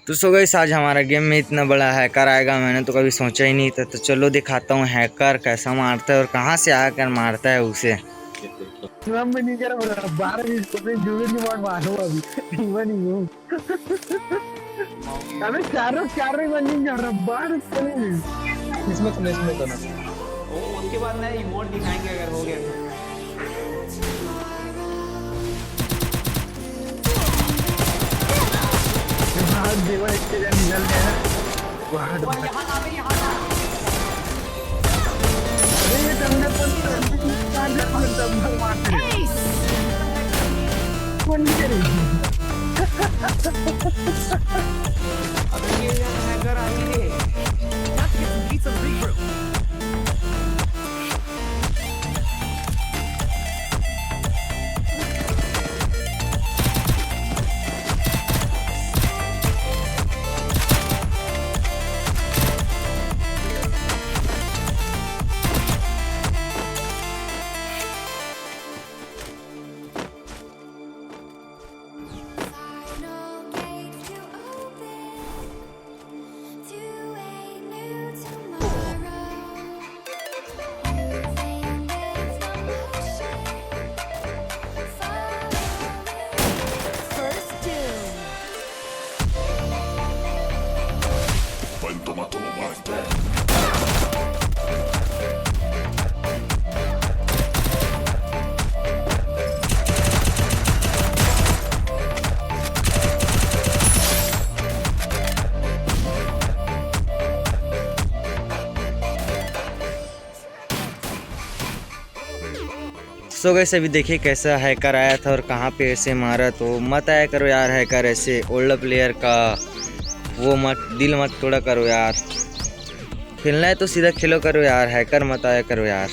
तो so guys आज हमारा गेम में इतना बड़ा हैकर आएगा मैंने तो कभी सोचा ही नहीं था। तो चलो दिखाता हूँ हैकर कैसा मारता है और कहाँ से आकर मारता है उसे। नहीं कर रहा 12 20 पे जूनियर की बात मारो अभी इवन ही हूं अबे चारों रनिंग कर रहा 12 चले इसमें तो ना वो उसके बाद ना इमोट दिखाएंगे अगर हो गया तो। हां देवा इसके जन निकल गया वाह अरे ये तंगे पर तब मारते हैं कौन करे अबे ये हैकर आ ही है। सो गाइस अभी देखिए कैसा हैकर आया था और कहाँ पे ऐसे मारा। तो मत आया करो यार हैकर ऐसे ओल्ड प्लेयर का वो मत दिल मत तोड़ा करो यार। खेलना है तो सीधा खेलो करो यार, हैकर मत आया करो यार।